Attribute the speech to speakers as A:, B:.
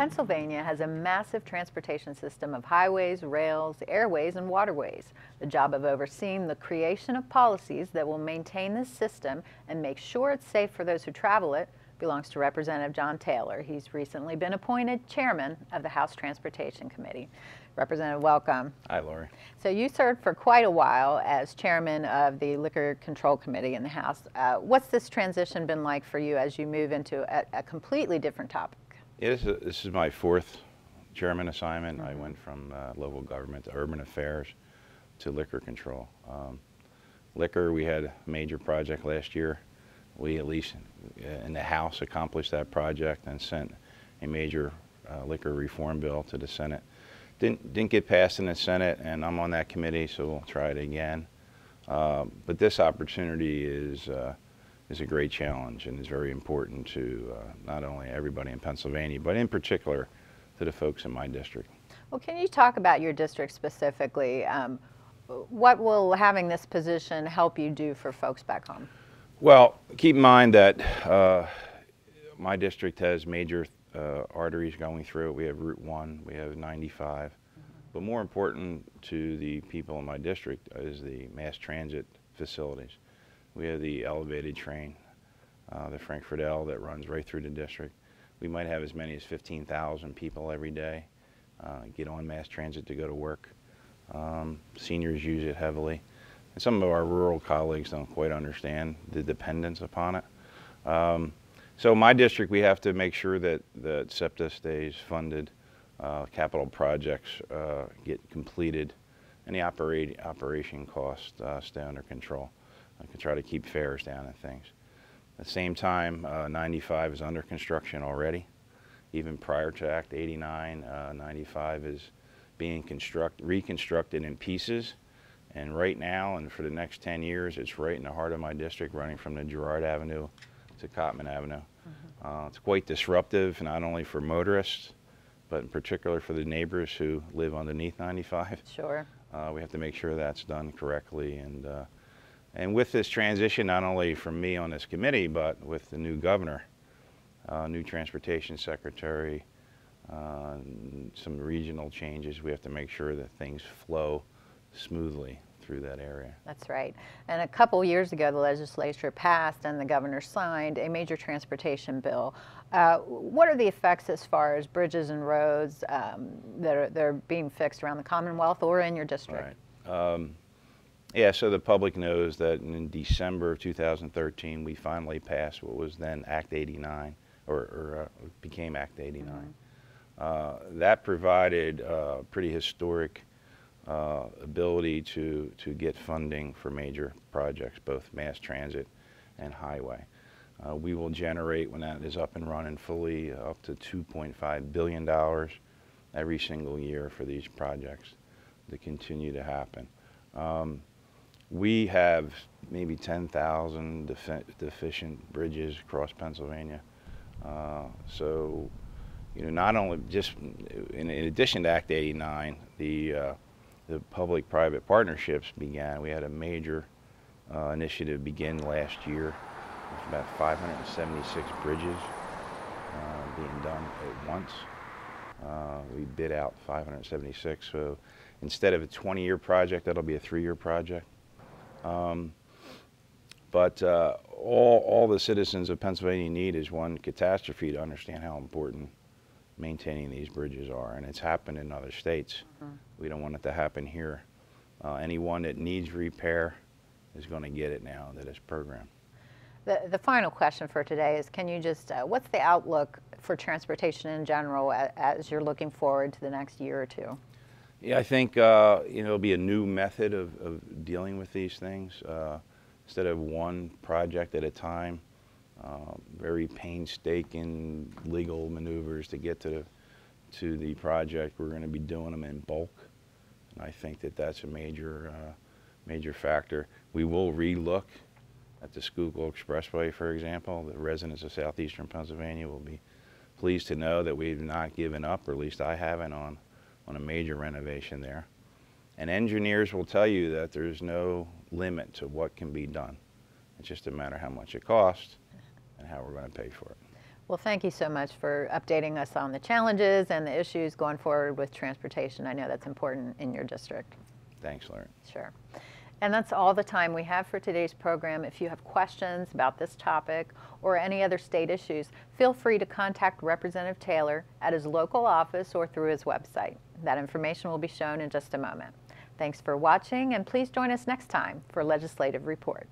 A: Pennsylvania has a massive transportation system of highways, rails, airways, and waterways. The job of overseeing the creation of policies that will maintain this system and make sure it's safe for those who travel it belongs to Representative John Taylor. He's recently been appointed chairman of the House Transportation Committee. Representative, welcome.
B: Hi, Lori.
A: So you served for quite a while as chairman of the Liquor Control Committee in the House. What's this transition been like for you as you move into a completely different topic?
B: This is my fourth chairman assignment. I went from local government to urban affairs to liquor control. Liquor, we had a major project last year. We, at least in the House, accomplished that project and sent a major liquor reform bill to the Senate. Didn't get passed in the Senate, and I'm on that committee, so we'll try it again. But this opportunity is a great challenge, and is very important to not only everybody in Pennsylvania, but in particular to the folks in my district.
A: Well, can you talk about your district specifically? What will having this position help you do for folks back home?
B: Well, keep in mind that my district has major arteries going through it. We have Route 1, we have 95. But more important to the people in my district is the mass transit facilities. We have the elevated train, the Frankford L, that runs right through the district. We might have as many as 15,000 people every day get on mass transit to go to work. Seniors use it heavily. And some of our rural colleagues don't quite understand the dependence upon it. So in my district, we have to make sure that SEPTA stays funded, capital projects get completed, and the operation costs stay under control. I can try to keep fares down and things. At the same time, 95 is under construction already. Even prior to Act 89, 95 is being reconstructed in pieces. And right now, and for the next 10 years, it's right in the heart of my district, running from the Girard Avenue to Cottman Avenue. It's quite disruptive, not only for motorists, but in particular for the neighbors who live underneath 95.
A: Sure.
B: We have to make sure that's done correctly. And with this transition, not only from me on this committee, but with the new governor, new transportation secretary, some regional changes, we have to make sure that things flow smoothly through that area.
A: That's right. And a couple years ago, the legislature passed and the governor signed a major transportation bill. What are the effects as far as bridges and roads that are being fixed around the Commonwealth or in your district?
B: Right. Yeah, so the public knows that in December of 2013, we finally passed what was then Act 89, or became Act 89. That provided pretty historic ability to get funding for major projects, both mass transit and highway. We will generate, when that is up and running fully, up to $2.5 billion every single year for these projects to continue to happen. We have maybe 10,000 deficient bridges across Pennsylvania. So, you know, not only just in addition to Act 89, the public-private partnerships began. We had a major initiative begin last year. It's about 576 bridges being done at once. We bid out 576, so instead of a 20-year project, that'll be a 3-year project. But all the citizens of Pennsylvania need is one catastrophe to understand how important maintaining these bridges are, and it's happened in other states. We don't want it to happen here. Anyone that needs repair is going to get it now under this program.
A: The final question for today is, can you just, what's the outlook for transportation in general as you're looking forward to the next year or two?
B: Yeah, I think you know, it'll be a new method of dealing with these things. Instead of one project at a time, very painstaking legal maneuvers to get to the project. We're going to be doing them in bulk, and I think that that's a major factor. We will relook at the Schuylkill Expressway, for example. The residents of southeastern Pennsylvania will be pleased to know that we've not given up, or at least I haven't, on a major renovation there. And engineers will tell you that there's no limit to what can be done. It's just a matter of how much it costs and how we're going to pay for it.
A: Well, thank you so much for updating us on the challenges and the issues going forward with transportation. I know that's important in your district.
B: Thanks, Larry.
A: Sure. And that's all the time we have for today's program. If you have questions about this topic or any other state issues, feel free to contact Representative Taylor at his local office or through his website. That information will be shown in just a moment. Thanks for watching, and please join us next time for Legislative Report.